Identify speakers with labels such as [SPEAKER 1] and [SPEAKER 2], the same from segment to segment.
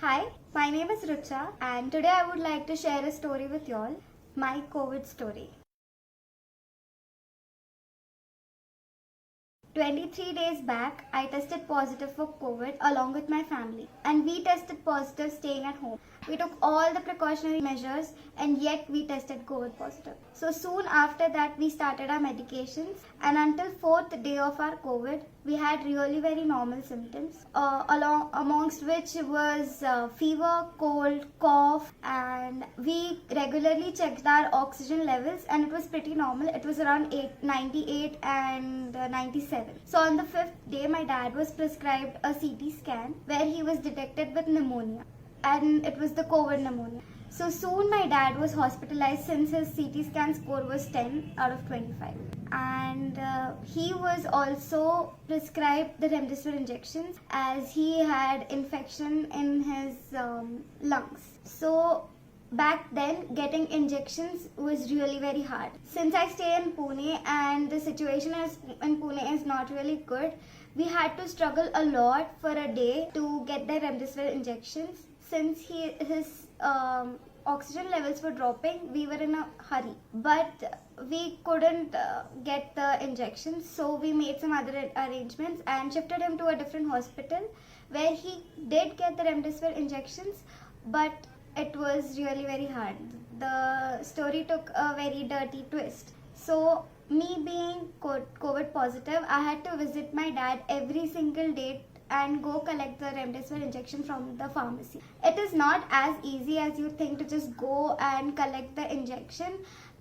[SPEAKER 1] Hi, my name is Richa and today I would like to share a story with you all, my COVID story. 23 days back, I tested positive for COVID along with my family, and we tested positive staying at home. We took all the precautionary measures and yet we tested COVID positive. So soon after that, we started our medications, and until 4th day of our COVID, we had really very normal symptoms, amongst which was fever, cold, cough, and we regularly checked our oxygen levels and it was pretty normal. It was around 98 and 97. So on the 5th day, my dad was prescribed a CT scan where he was detected with pneumonia, and it was the COVID pneumonia. So soon my dad was hospitalized since his CT scan score was 10 out of 25. And he was also prescribed the remdesivir injections as he had infection in his lungs. So back then, getting injections was really very hard. Since I stay in Pune and the situation in Pune is not really good, we had to struggle a lot for a day to get the remdesivir injections. Since his oxygen levels were dropping, we were in a hurry, but we couldn't get the injections, so we made some other arrangements and shifted him to a different hospital where he did get the remdesivir injections, but it was really very hard. The story took a very dirty twist. So me being COVID positive, I had to visit my dad every single day and go collect the remdesivir injection from the pharmacy. It is not as easy as you think to just go and collect the injection,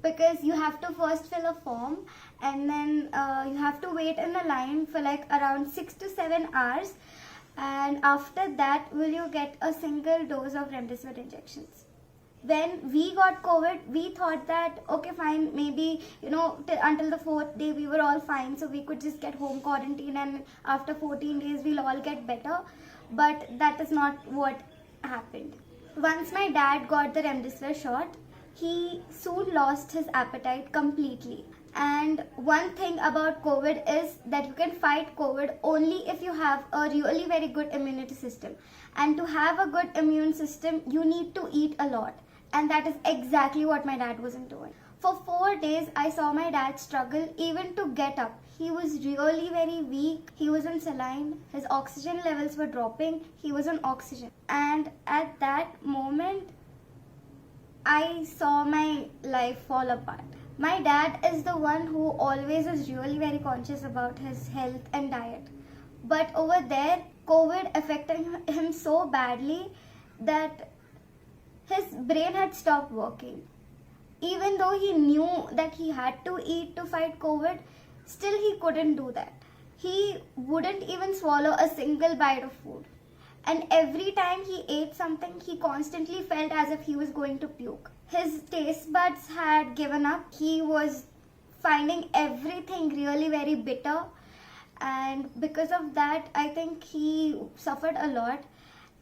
[SPEAKER 1] because you have to first fill a form and then you have to wait in a line for like around 6 to 7 hours, and after that will you get a single dose of remdesivir injections. When we got COVID, we thought that okay fine, maybe until the 4th day we were all fine, so we could just get home quarantine and after 14 days we'll all get better. But that is not what happened. Once my dad got the remdesivir shot, he soon lost his appetite completely. And one thing about COVID is that you can fight COVID only if you have a really very good immunity system. And to have a good immune system, you need to eat a lot. And that is exactly what my dad wasn't doing. For 4 days, I saw my dad struggle even to get up. He was really very weak. He was on saline. His oxygen levels were dropping. He was on oxygen. And at that moment, I saw my life fall apart. My dad is the one who always is really very conscious about his health and diet. But over there, COVID affected him so badly that his brain had stopped working. Even though he knew that he had to eat to fight COVID, still he couldn't do that. He wouldn't even swallow a single bite of food. And every time he ate something, he constantly felt as if he was going to puke. His taste buds had given up. He was finding everything really very bitter. And because of that, I think he suffered a lot.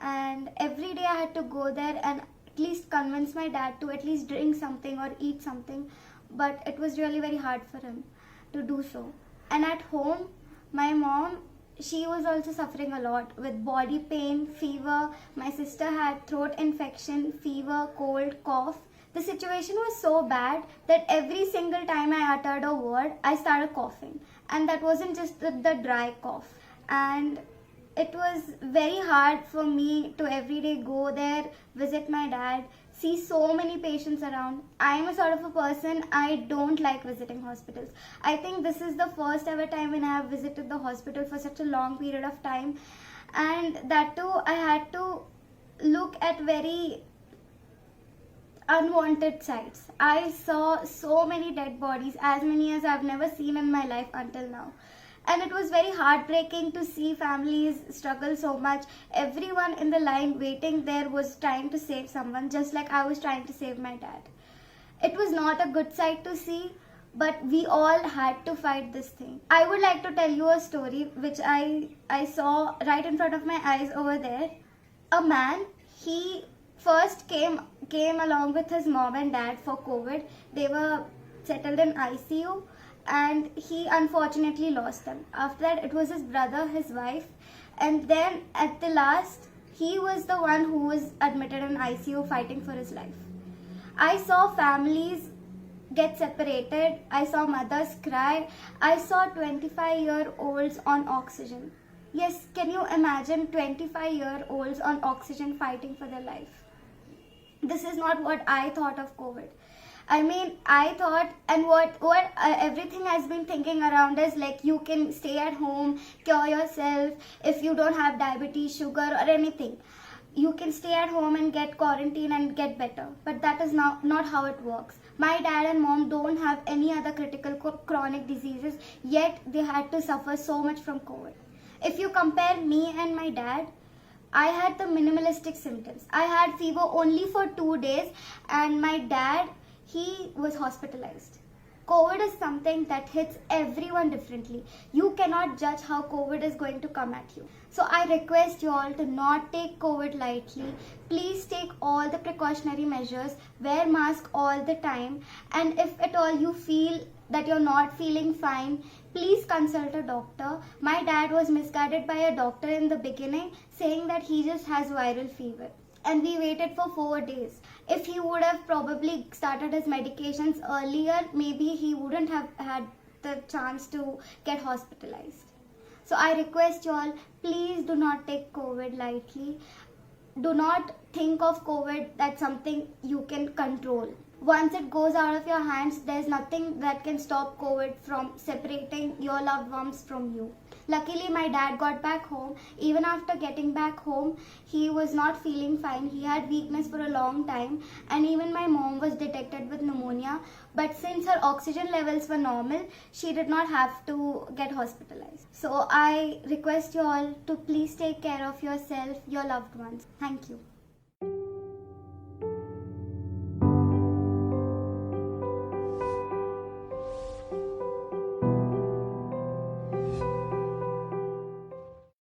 [SPEAKER 1] And every day I had to go there and at least convince my dad to at least drink something or eat something. But it was really very hard for him to do so. And at home, my mom, she was also suffering a lot with body pain, fever. My sister had throat infection, fever, cold, cough. The situation was so bad that every single time I uttered a word, I started coughing. And that wasn't just the dry cough. And it was very hard for me to every day go there, visit my dad, see so many patients around. I'm a sort of a person, I don't like visiting hospitals. I think this is the first ever time when I have visited the hospital for such a long period of time. And that too, I had to look at very unwanted sights. I saw so many dead bodies, as many as I've never seen in my life until now. And it was very heartbreaking to see families struggle so much. Everyone in the line waiting there was trying to save someone, just like I was trying to save my dad. It was not a good sight to see, but we all had to fight this thing. I would like to tell you a story which I saw right in front of my eyes over there. A man, he first came along with his mom and dad for COVID. They were settled in ICU. And he unfortunately lost them. After that, it was his brother, his wife, and then at the last, he was the one who was admitted in ICU fighting for his life. I saw families get separated. I saw mothers cry. I saw 25-year-olds on oxygen. Yes, can you imagine 25-year-olds on oxygen fighting for their life? This is not what I thought of COVID. I mean, I thought, and what everything has been thinking around is like, you can stay at home, cure yourself if you don't have diabetes, sugar, or anything. You can stay at home and get quarantine and get better. But that is not how it works. My dad and mom don't have any other critical chronic diseases, yet they had to suffer so much from COVID. If you compare me and my dad, I had the minimalistic symptoms. I had fever only for 2 days, and my dad, he was hospitalized. COVID is something that hits everyone differently. You cannot judge how COVID is going to come at you. So I request you all to not take COVID lightly. Please take all the precautionary measures, wear mask all the time, and if at all you feel that you're not feeling fine, please consult a doctor. My dad was misguided by a doctor in the beginning saying that he just has viral fever. And we waited for 4 days. If he would have probably started his medications earlier, maybe he wouldn't have had the chance to get hospitalized. So I request you all, please do not take COVID lightly. Do not think of COVID that's something you can control. Once it goes out of your hands, there's nothing that can stop COVID from separating your loved ones from you. Luckily, my dad got back home. Even after getting back home, he was not feeling fine. He had weakness for a long time, and even my mom was detected with pneumonia. But since her oxygen levels were normal, she did not have to get hospitalized. So I request you all to please take care of yourself, your loved ones. Thank you.